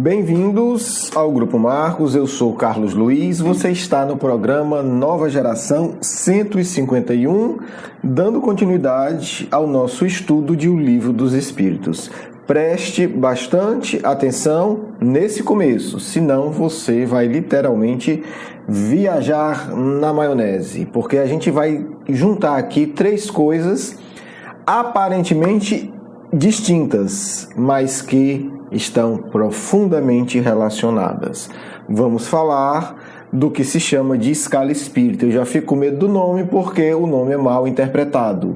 Bem-vindos ao Grupo Marcos, eu sou Carlos Luiz, você está no programa Nova Geração 151, dando continuidade ao nosso estudo de O Livro dos Espíritos. Preste bastante atenção nesse começo, senão você vai literalmente viajar na maionese, porque a gente vai juntar aqui três coisas aparentemente distintas, mas que estão profundamente relacionadas. Vamos falar do que se chama de escala espírita. Eu já fico com medo do nome porque o nome é mal interpretado.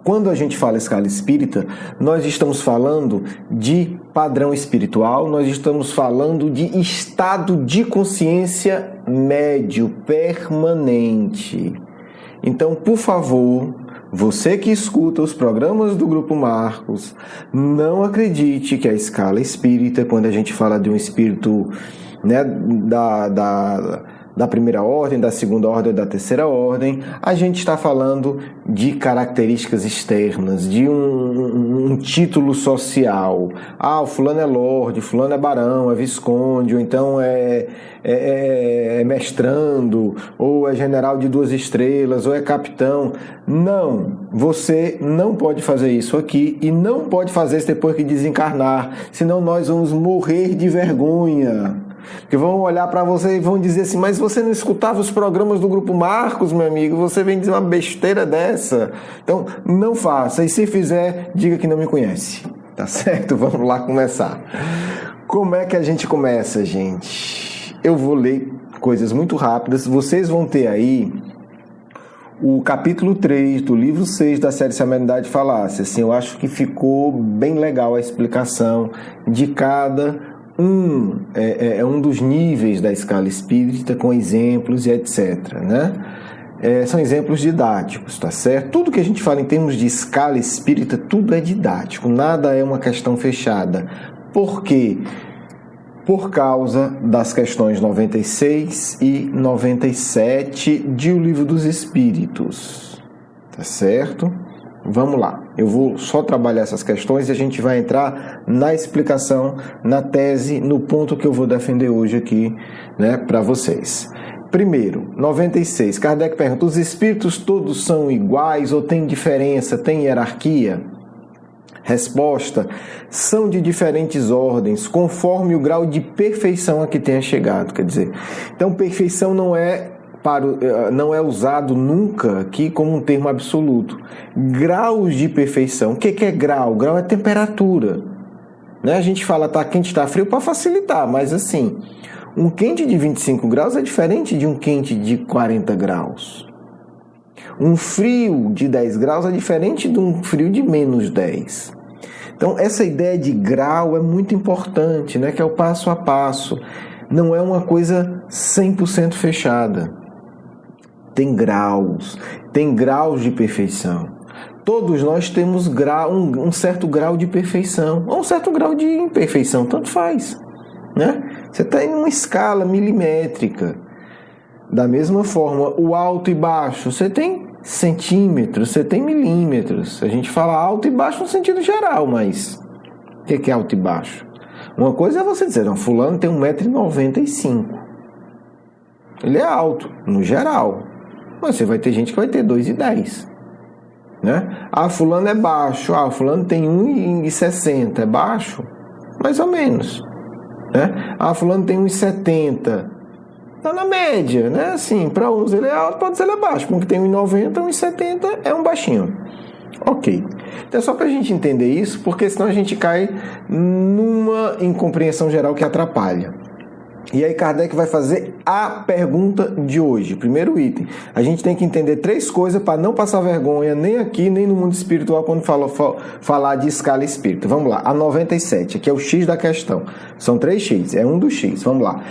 Quando a gente fala escala espírita, nós estamos falando de padrão espiritual, nós estamos falando de estado de consciência médio, permanente. Então, por favor, você que escuta os programas do Grupo Marcos, não acredite que a escala espírita, quando a gente fala de um espírito, né, da primeira ordem, da segunda ordem, da terceira ordem, a gente está falando de características externas, de um título social. Ah, o fulano é lorde, fulano é barão, é visconde, ou então é mestrando, ou é general de 2 estrelas, ou é capitão. Não, você não pode fazer isso aqui e não pode fazer isso depois que desencarnar, senão nós vamos morrer de vergonha. Porque vão olhar para você e vão dizer assim, mas você não escutava os programas do Grupo Marcos, meu amigo, você vem dizer uma besteira dessa. Então, não faça, e se fizer, diga que não me conhece, tá certo? Vamos lá começar. Como é que a gente começa, gente? Eu vou ler coisas muito rápidas, vocês vão ter aí o capítulo 3 do livro 6 da série Se a Humanidade Falasse. Assim, eu acho que ficou bem legal a explicação de cada um dos níveis da escala espírita, com exemplos e etc, né? São exemplos didáticos, tá certo? Tudo que a gente fala em termos de escala espírita, tudo é didático, nada é uma questão fechada. Por quê? Por causa das questões 96 e 97 de O Livro dos Espíritos, tá certo? Vamos lá, eu vou só trabalhar essas questões e a gente vai entrar na explicação, na tese, no ponto que eu vou defender hoje aqui, né, para vocês. Primeiro, 96, Kardec pergunta, os espíritos todos são iguais ou tem diferença, tem hierarquia? Resposta, são de diferentes ordens, conforme o grau de perfeição a que tenha chegado. Quer dizer, então perfeição não é usado nunca aqui como um termo absoluto. Graus de perfeição. O que é grau? Grau é temperatura. Né? A gente fala tá quente, tá frio para facilitar, mas assim, um quente de 25 graus é diferente de um quente de 40 graus. Um frio de 10 graus é diferente de um frio de menos 10. Então, essa ideia de grau é muito importante, né? Que é o passo a passo. Não é uma coisa 100% fechada. Tem graus de perfeição. Todos nós temos um certo grau de perfeição, ou um certo grau de imperfeição, tanto faz, né? Você está em uma escala milimétrica. Da mesma forma, o alto e baixo, você tem centímetros, você tem milímetros. A gente fala alto e baixo no sentido geral, mas o que é alto e baixo? Uma coisa é você dizer, não, fulano tem 1,95 m. Ele é alto, no geral. Mas você vai ter gente que vai ter 2,10 m, né? Ah, fulano é baixo. Ah, fulano tem 1,60 m. É baixo? Mais ou menos, né? Ah, fulano tem 1,70 m. Está na média, né? Assim, para uns ele é alto, para outros ele é baixo. Um que tem 1,90 m, 1,70 m é um baixinho. Ok. Então é só para a gente entender isso, porque senão a gente cai numa incompreensão geral que atrapalha. E aí Kardec vai fazer a pergunta de hoje. Primeiro item. A gente tem que entender 3 coisas para não passar vergonha nem aqui, nem no mundo espiritual quando falar de escala espírita. Vamos lá. A 97, aqui é o X da questão. São 3 X, é um dos X. Vamos lá.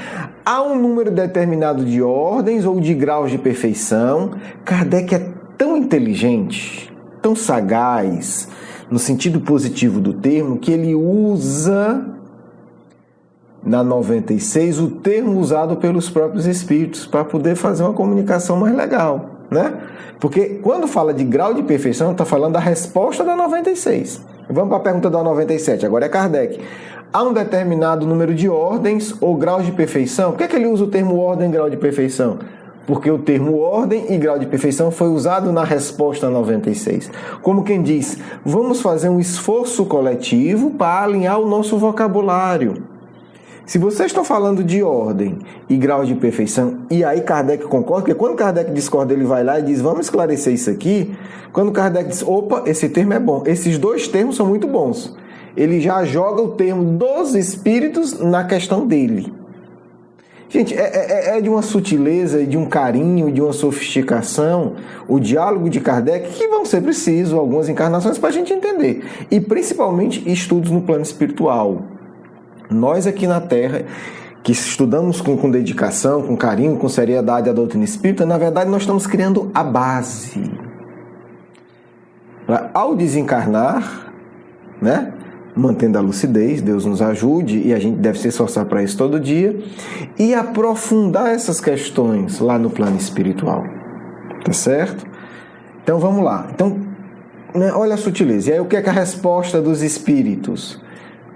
Há um número determinado de ordens ou de graus de perfeição. Kardec é tão inteligente, tão sagaz, no sentido positivo do termo, que ele usa na 96 o termo usado pelos próprios espíritos para poder fazer uma comunicação mais legal, né? Porque quando fala de grau de perfeição, está falando da resposta da 96. Vamos para a pergunta da 97, agora é Kardec. Há um determinado número de ordens ou graus de perfeição? Por que ele usa o termo ordem e grau de perfeição? Porque o termo ordem e grau de perfeição foi usado na resposta 96. Como quem diz, vamos fazer um esforço coletivo para alinhar o nosso vocabulário. Se vocês estão falando de ordem e grau de perfeição, e aí Kardec concorda, porque quando Kardec discorda, ele vai lá e diz, vamos esclarecer isso aqui. Quando Kardec diz, opa, esse termo é bom. Esses dois termos são muito bons. Ele já joga o termo dos espíritos na questão dele. Gente, é de uma sutileza, de um carinho, de uma sofisticação, o diálogo de Kardec, que vão ser precisos algumas encarnações para a gente entender. E principalmente estudos no plano espiritual. Nós aqui na Terra, que estudamos com dedicação, com carinho, com seriedade a doutrina espírita, na verdade nós estamos criando a base. Ao desencarnar, né, mantendo a lucidez, Deus nos ajude, e a gente deve se esforçar para isso todo dia, e aprofundar essas questões lá no plano espiritual. Tá certo? Então vamos lá. Então, né, olha a sutileza. E aí o que é a resposta dos espíritos?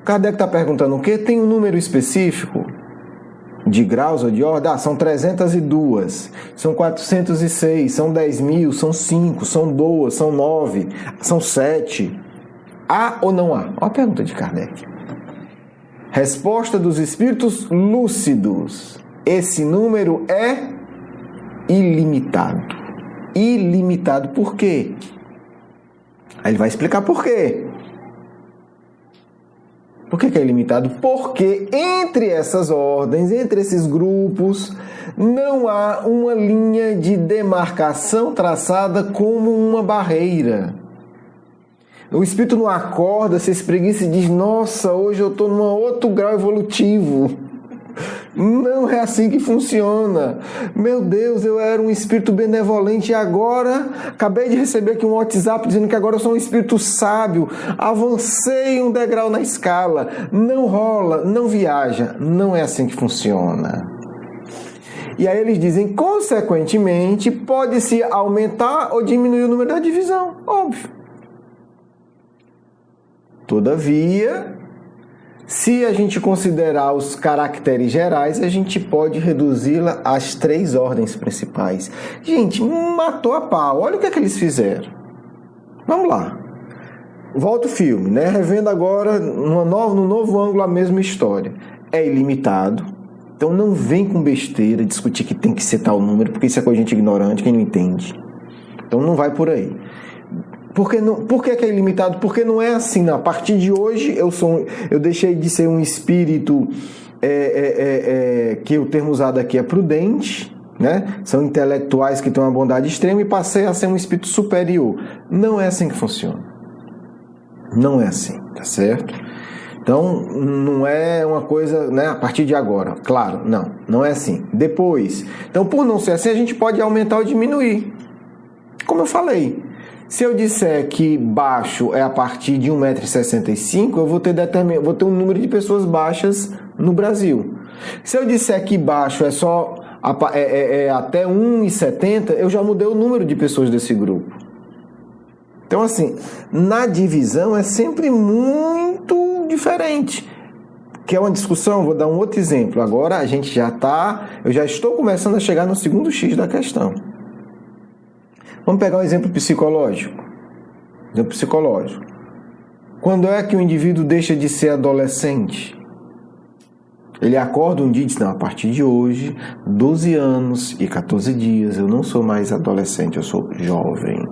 Kardec está perguntando o quê? Tem um número específico de graus ou de ordem? São 302, são 406, são 10 mil, são 5, são 2, são 9, são 7. Há ou não há? Olha a pergunta de Kardec. Resposta dos espíritos lúcidos. Esse número é ilimitado. Ilimitado por quê? Aí ele vai explicar por quê. Por que é ilimitado? Porque entre essas ordens, entre esses grupos, não há uma linha de demarcação traçada como uma barreira. O espírito não acorda, se espreguiça e diz, nossa, hoje eu estou num outro grau evolutivo. Não é assim que funciona. Meu Deus, eu era um espírito benevolente e agora acabei de receber aqui um WhatsApp dizendo que agora eu sou um espírito sábio. Avancei um degrau na escala. Não rola, não viaja. Não é assim que funciona. E aí eles dizem, consequentemente, pode-se aumentar ou diminuir o número da divisão. Óbvio. Todavia, se a gente considerar os caracteres gerais, a gente pode reduzi-la às 3 ordens principais. Gente, matou a pau. Olha o que é que eles fizeram. Vamos lá. Volta o filme, né? Revendo agora no novo ângulo a mesma história. É ilimitado. Então não vem com besteira discutir que tem que ser tal número, porque isso é coisa de gente ignorante, quem não entende. Então não vai por aí. Por que é ilimitado? Porque não é assim, não. A partir de hoje eu deixei de ser um espírito que o termo usado aqui é prudente, né? São intelectuais que têm uma bondade extrema e passei a ser um espírito superior. Não é assim que funciona. Não é assim, tá certo? Então, não é uma coisa, né, a partir de agora. Claro, não é assim. Depois, então, por não ser assim, a gente pode aumentar ou diminuir. Como eu falei. Se eu disser que baixo é a partir de 1,65 m, eu vou ter um número de pessoas baixas no Brasil. Se eu disser que baixo é só até 1,70 m, eu já mudei o número de pessoas desse grupo. Então, assim, na divisão é sempre muito diferente. Que é uma discussão, vou dar um outro exemplo. Agora eu já estou começando a chegar no segundo X da questão. Vamos pegar um exemplo psicológico. Quando é que o indivíduo deixa de ser adolescente? Ele acorda um dia e diz, não, a partir de hoje, 12 anos e 14 dias, eu não sou mais adolescente, eu sou jovem.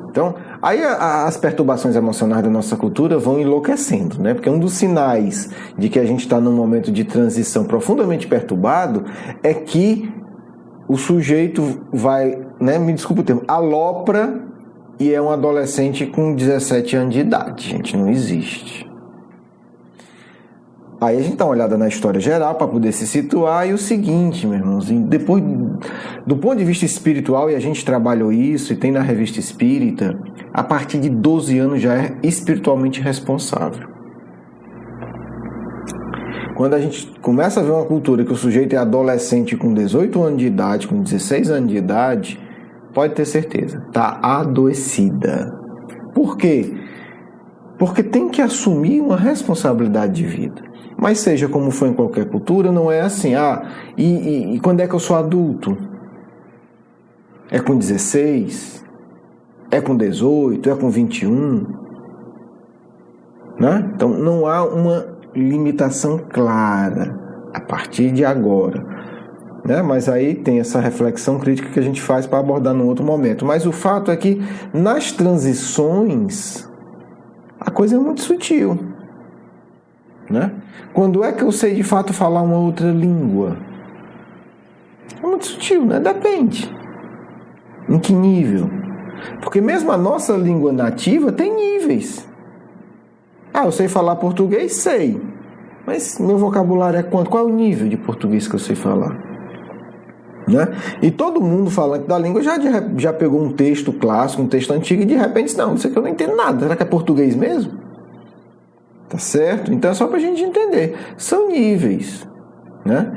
Então, aí as perturbações emocionais da nossa cultura vão enlouquecendo, né? Porque um dos sinais de que a gente está num momento de transição profundamente perturbado é que o sujeito vai, né, me desculpa o termo, alopra e é um adolescente com 17 anos de idade. Gente, não existe. Aí a gente dá uma olhada na história geral para poder se situar e o seguinte, meu irmãozinho, depois, do ponto de vista espiritual, e a gente trabalhou isso e tem na Revista Espírita, a partir de 12 anos já é espiritualmente responsável. Quando a gente começa a ver uma cultura que o sujeito é adolescente com 18 anos de idade, com 16 anos de idade, pode ter certeza, está adoecida. Por quê? Porque tem que assumir uma responsabilidade de vida. Mas seja como for em qualquer cultura, não é assim, e quando é que eu sou adulto? É com 16? É com 18? É com 21? Né? Então não há uma limitação clara a partir de agora. Né? Mas aí tem essa reflexão crítica que a gente faz para abordar num outro momento. Mas o fato é que nas transições a coisa é muito sutil. Né? Quando é que eu sei de fato falar uma outra língua? É muito sutil, né? Depende. Em que nível? Porque mesmo a nossa língua nativa tem níveis. Eu sei falar português? Sei. Mas meu vocabulário é quanto? Qual é o nível de português que eu sei falar? Né? E todo mundo falante da língua já pegou um texto clássico, um texto antigo e de repente disse, não, isso aqui eu não entendo nada. Será que é português mesmo? Tá certo? Então é só para a gente entender. São níveis. Né?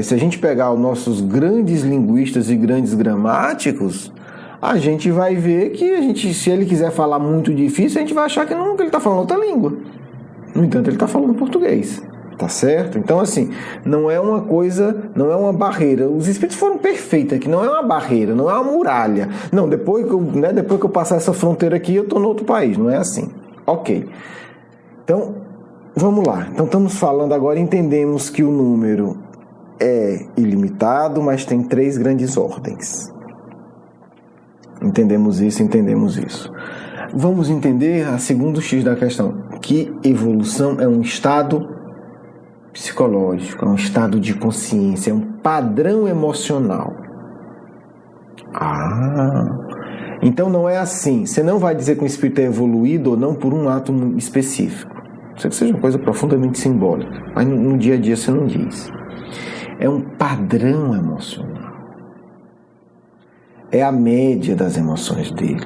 Se a gente pegar os nossos grandes linguistas e grandes gramáticos, a gente vai ver que se ele quiser falar muito difícil, a gente vai achar que ele está falando outra língua. No entanto, ele está falando português. Tá certo? Então, assim, não é uma coisa, não é uma barreira. Os espíritos foram perfeitos aqui, não é uma barreira, não é uma muralha. Não, depois que eu passar essa fronteira aqui, eu estou no outro país. Não é assim. Ok. Então, vamos lá. Então, estamos falando agora, entendemos que o número é ilimitado, mas tem 3 grandes ordens. Entendemos isso. Vamos entender a segundo X da questão, que evolução é um estado psicológico, é um estado de consciência, é um padrão emocional. Então não é assim. Você não vai dizer que o espírito é evoluído ou não por um ato específico. Não sei que seja uma coisa profundamente simbólica, mas no dia a dia você não diz. É um padrão emocional. É a média das emoções dele.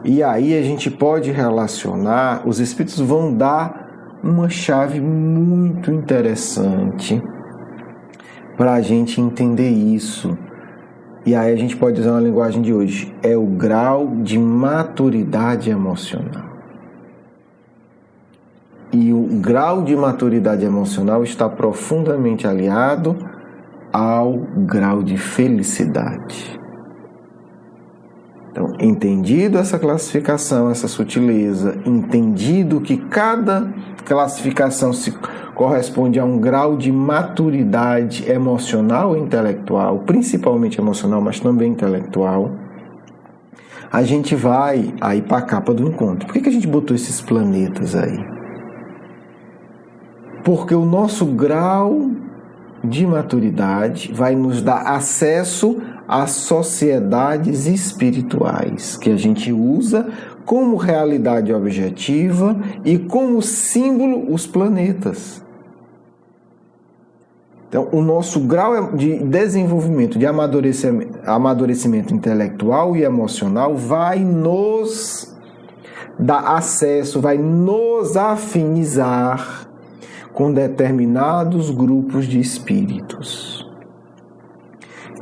E aí a gente pode relacionar, os espíritos vão dar uma chave muito interessante para a gente entender isso. E aí a gente pode usar uma linguagem de hoje, é o grau de maturidade emocional. E o grau de maturidade emocional está profundamente aliado ao grau de felicidade. Então, entendido essa classificação, essa sutileza, entendido que cada classificação se corresponde a um grau de maturidade emocional e intelectual, principalmente emocional, mas também intelectual, a gente vai aí para a capa do encontro. Por que a gente botou esses planetas aí? Porque o nosso grau de maturidade vai nos dar acesso às sociedades espirituais, que a gente usa como realidade objetiva e como símbolo os planetas. Então, o nosso grau de desenvolvimento, de amadurecimento intelectual e emocional vai nos dar acesso, vai nos afinizar com determinados grupos de espíritos.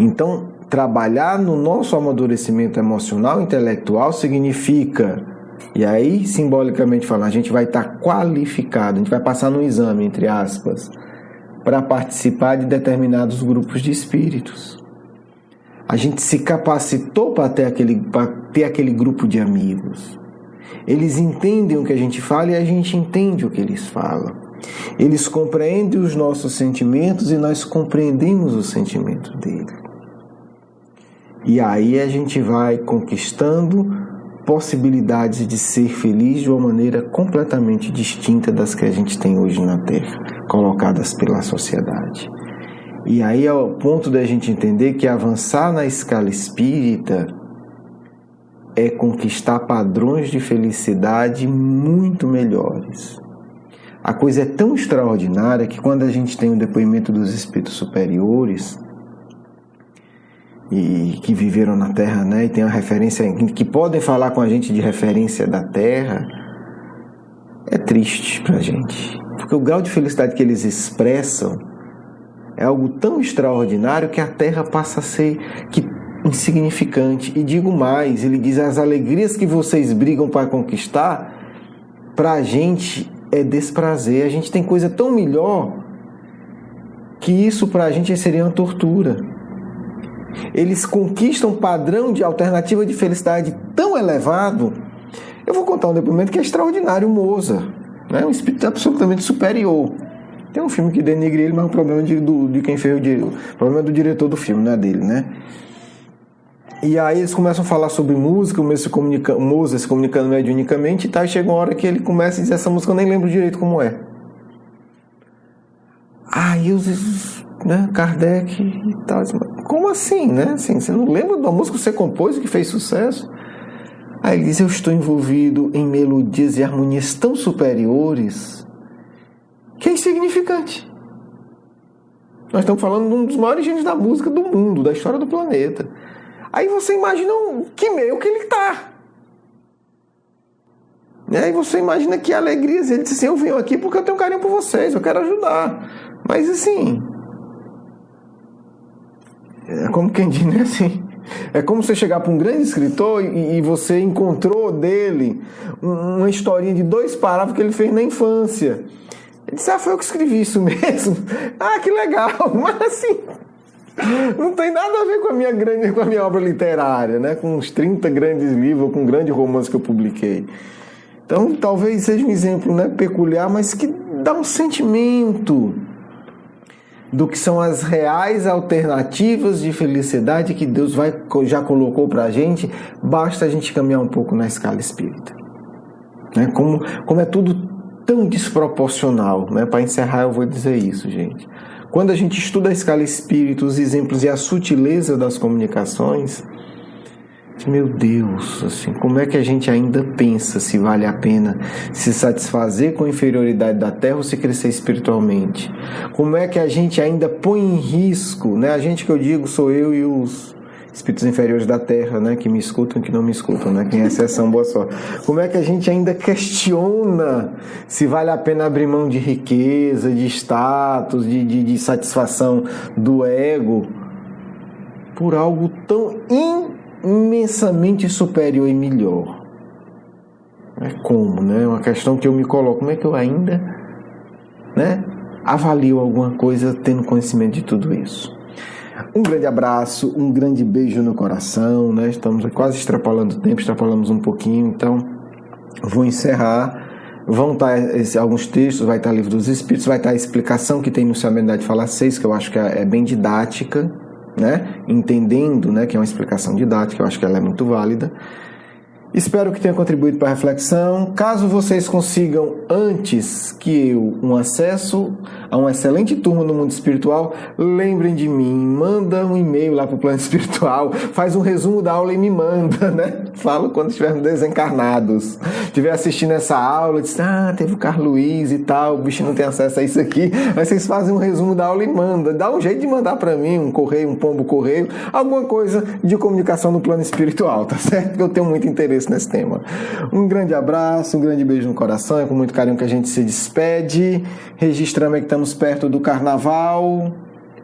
Então, trabalhar no nosso amadurecimento emocional e intelectual significa, e aí, simbolicamente falando, a gente vai estar qualificado, a gente vai passar no exame, entre aspas, para participar de determinados grupos de espíritos. A gente se capacitou para ter aquele grupo de amigos. Eles entendem o que a gente fala e a gente entende o que eles falam. Eles compreendem os nossos sentimentos e nós compreendemos os sentimentos dele. E aí a gente vai conquistando possibilidades de ser feliz de uma maneira completamente distinta das que a gente tem hoje na Terra, colocadas pela sociedade. E aí é o ponto da gente entender que avançar na escala espírita é conquistar padrões de felicidade muito melhores. A coisa é tão extraordinária que quando a gente tem o depoimento dos espíritos superiores e que viveram na Terra, né, e tem uma referência, que podem falar com a gente de referência da Terra, é triste pra gente. Porque o grau de felicidade que eles expressam é algo tão extraordinário que a Terra passa a ser, que insignificante. E digo mais, ele diz, as alegrias que vocês brigam para conquistar, para a gente é desprazer. A gente tem coisa tão melhor que isso para a gente seria uma tortura. Eles conquistam um padrão de alternativa de felicidade tão elevado. Eu vou contar um depoimento que é extraordinário, Mozart, né? Um espírito absolutamente superior. Tem um filme que denigre ele, mas o problema de quem fez o problema é do diretor do filme, não é dele, né? E aí eles começam a falar sobre música, o Mozart se comunicando mediunicamente e tal, e chega uma hora que ele começa a dizer, essa música eu nem lembro direito como é. Aí né, Kardec e tal, como assim, né? Assim, você não lembra da música que você compôs, que fez sucesso? Aí ele diz, eu estou envolvido em melodias e harmonias tão superiores que é insignificante. Nós estamos falando de um dos maiores gênios da música do mundo, da história do planeta. Aí você imagina que meio que ele está. E aí você imagina que alegria. Ele disse assim, eu venho aqui porque eu tenho carinho por vocês, eu quero ajudar. Mas assim, é como quem diz, né? Assim, é como você chegar para um grande escritor e você encontrou dele uma historinha de 2 parágrafos que ele fez na infância. Ele disse, foi eu que escrevi isso mesmo. Que legal. Mas assim, não tem nada a ver com a minha obra literária, né? Com uns 30 grandes livros, com um grande romance que eu publiquei. Então, talvez seja um exemplo, né, peculiar, mas que dá um sentimento do que são as reais alternativas de felicidade que Deus já colocou para a gente, basta a gente caminhar um pouco na escala espírita. Né? Como é tudo tão desproporcional, né? Para encerrar eu vou dizer isso, gente. Quando a gente estuda a escala espírita, os exemplos e a sutileza das comunicações, meu Deus, assim, como é que a gente ainda pensa se vale a pena se satisfazer com a inferioridade da Terra ou se crescer espiritualmente? Como é que a gente ainda põe em risco, né? A gente que eu digo sou eu e os espíritos inferiores da Terra, né? Que me escutam e que não me escutam, né? Quem é exceção, boa sorte. Como é que a gente ainda questiona se vale a pena abrir mão de riqueza, de status, de satisfação do ego por algo tão imensamente superior e melhor? Como, né? Uma questão que eu me coloco, como é que eu ainda, né, avalio alguma coisa tendo conhecimento de tudo isso? Um grande abraço, um grande beijo no coração, né? Estamos quase extrapolando o tempo, extrapolamos um pouquinho, então vou encerrar. Vão estar alguns textos, vai estar o Livro dos Espíritos, vai estar a explicação que tem no Seu Amenidade de Falar 6, que eu acho que é bem didática, né? Entendendo, né, que é uma explicação didática, eu acho que ela é muito válida. Espero que tenha contribuído para a reflexão. Caso vocês consigam, antes que eu, um acesso a uma excelente turma no mundo espiritual, lembrem de mim, manda um e-mail lá para o plano espiritual, faz um resumo da aula e me manda, né? Falo quando estivermos desencarnados. Estiver assistindo essa aula, diz, teve o Carlos Luiz e tal, o bicho não tem acesso a isso aqui, mas vocês fazem um resumo da aula e manda. Dá um jeito de mandar para mim, um correio, um pombo correio, alguma coisa de comunicação no plano espiritual, tá certo? Porque eu tenho muito interesse nesse tema. Um grande abraço, um grande beijo no coração, é com muito carinho que a gente se despede, registrando aí que estamos perto do Carnaval.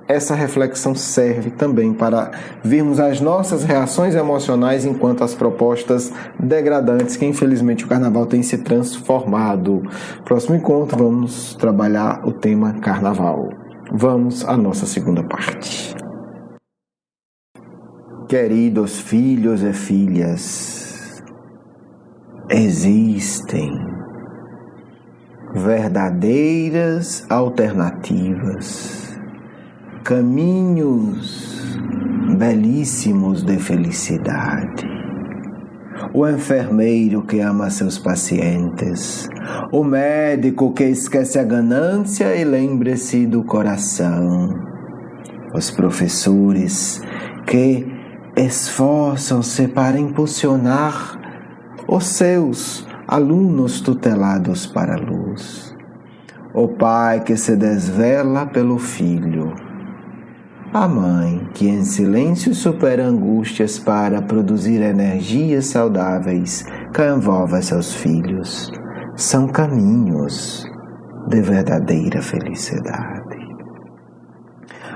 Essa reflexão serve também para vermos as nossas reações emocionais enquanto as propostas degradantes que infelizmente o Carnaval tem se transformado. Próximo encontro vamos trabalhar o tema Carnaval. Vamos à nossa segunda parte. Queridos filhos e filhas, existem verdadeiras alternativas, caminhos belíssimos de felicidade. O enfermeiro que ama seus pacientes, o médico que esquece a ganância e lembre-se do coração, os professores que esforçam-se para impulsionar os seus alunos tutelados para a luz, o pai que se desvela pelo filho, a mãe que em silêncio supera angústias para produzir energias saudáveis que envolvem seus filhos, são caminhos de verdadeira felicidade.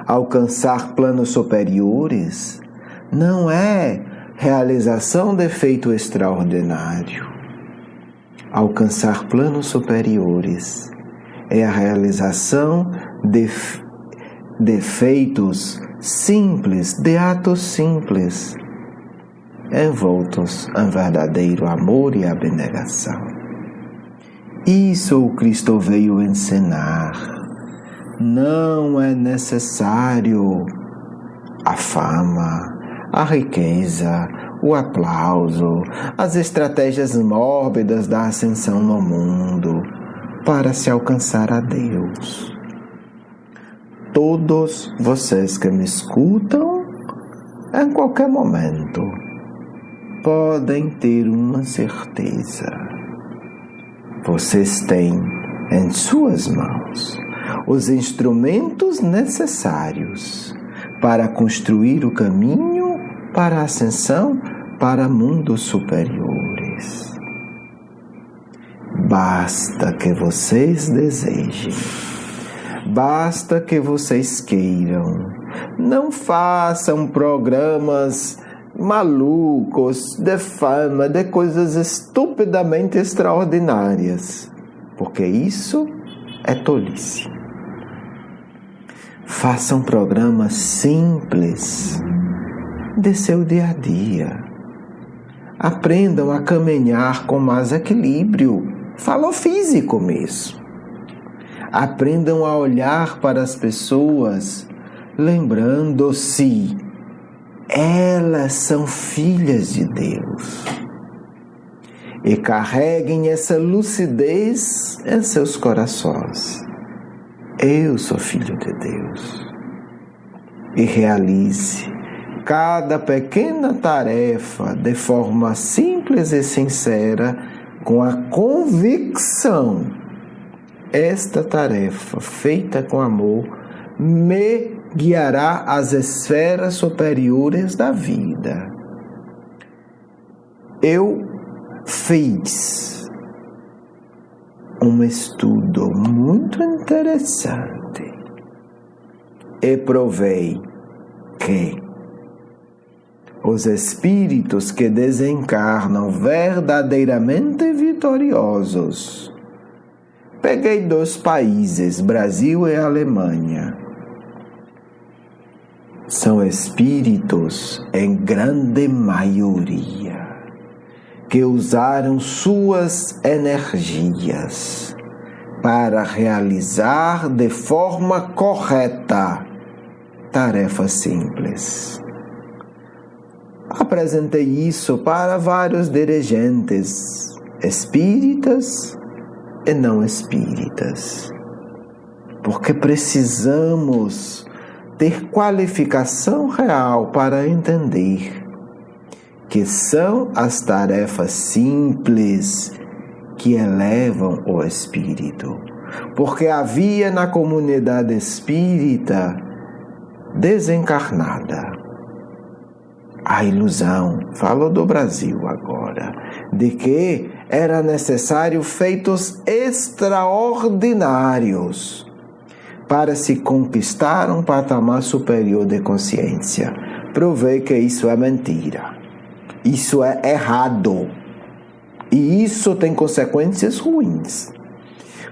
Alcançar planos superiores não é realização de feito extraordinário. Alcançar planos superiores é a realização de feitos simples, de atos simples, envoltos em verdadeiro amor e abnegação. Isso o Cristo veio ensinar. Não é necessário a fama, a riqueza, o aplauso, as estratégias mórbidas da ascensão no mundo para se alcançar a Deus. Todos vocês que me escutam, em qualquer momento, podem ter uma certeza. Vocês têm em suas mãos os instrumentos necessários para construir o caminho para a ascensão para mundos superiores. Basta que vocês desejem. Basta que vocês queiram. Não façam programas malucos de fama, de coisas estupidamente extraordinárias, porque isso é tolice. Façam programas simples de seu dia a dia. Aprendam a caminhar com mais equilíbrio, falo físico mesmo. Aprendam a olhar para as pessoas, lembrando-se, elas são filhas de Deus. E carreguem essa lucidez em seus corações. Eu sou filho de Deus. E realize cada pequena tarefa de forma simples e sincera, com a convicção: esta tarefa feita com amor me guiará às esferas superiores da vida. Eu fiz um estudo muito interessante e provei que os espíritos que desencarnam verdadeiramente vitoriosos, peguei 2 países, Brasil e Alemanha, são espíritos, em grande maioria, que usaram suas energias para realizar de forma correta tarefas simples. Apresentei isso para vários dirigentes espíritas e não espíritas, porque precisamos ter qualificação real para entender que são as tarefas simples que elevam o espírito. Porque havia na comunidade espírita desencarnada a ilusão, falo do Brasil agora, de que era necessário feitos extraordinários para se conquistar um patamar superior de consciência. Provei que isso é mentira. Isso é errado. E isso tem consequências ruins.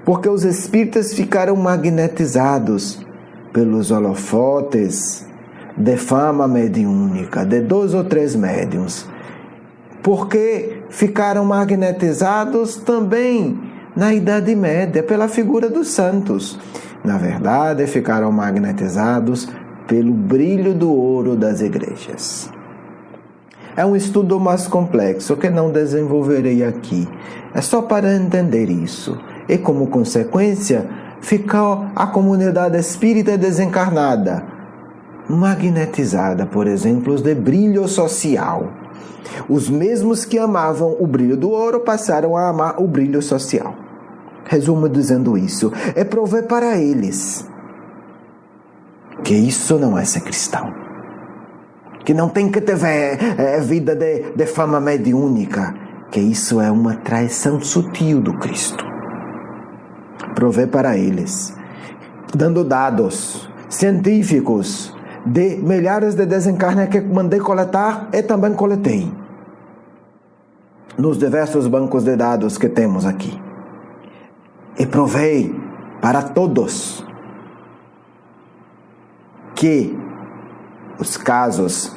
Porque os espíritas ficaram magnetizados pelos holofotes de fama mediúnica, de 2 ou 3 médiuns. Porque ficaram magnetizados também na Idade Média pela figura dos santos. Na verdade, ficaram magnetizados pelo brilho do ouro das igrejas. É um estudo mais complexo que não desenvolverei aqui. É só para entender isso. E como consequência, ficou a comunidade espírita desencarnada, magnetizada por exemplos de brilho social. Os mesmos que amavam o brilho do ouro passaram a amar o brilho social. Resumo dizendo isso, é prover para eles que isso não é ser cristão, que não tem que ter vida de fama mediúnica, que isso é uma traição sutil do Cristo. Prover para eles, dando dados científicos de milhares de desencarnes que mandei coletar e também coletei nos diversos bancos de dados que temos aqui. E provei para todos que os casos,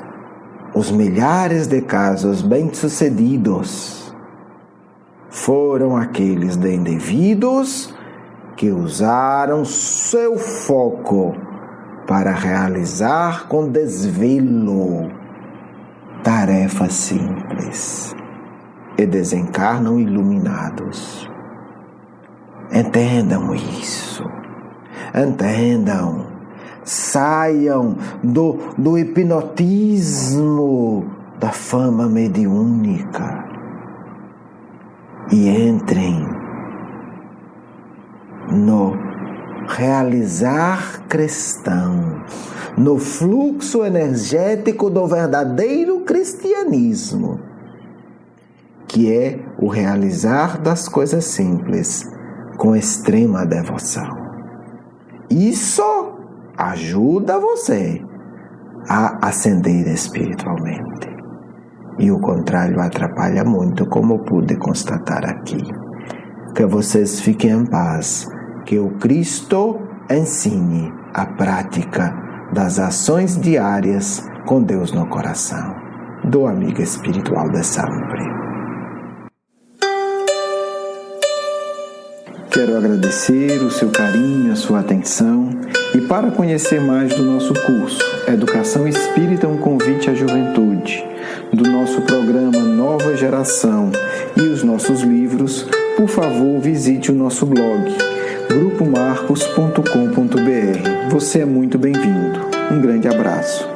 os milhares de casos bem-sucedidos, foram aqueles de indivíduos que usaram seu foco para realizar com desvelo tarefas simples e desencarnam iluminados. Entendam isso. Entendam. Saiam do hipnotismo da fama mediúnica e entrem no realizar cristão, no fluxo energético do verdadeiro cristianismo, que é o realizar das coisas simples com extrema devoção. Isso ajuda você a ascender espiritualmente. E o contrário atrapalha muito, como pude constatar aqui. Que vocês fiquem em paz, que o Cristo ensine a prática das ações diárias com Deus no coração, do amigo espiritual de sempre. Quero agradecer o seu carinho, a sua atenção, e para conhecer mais do nosso curso Educação Espírita, um convite à juventude, do nosso programa Nova Geração e os nossos livros, por favor, visite o nosso blog grupomarcos.com.br. Você é muito bem-vindo. Um grande abraço.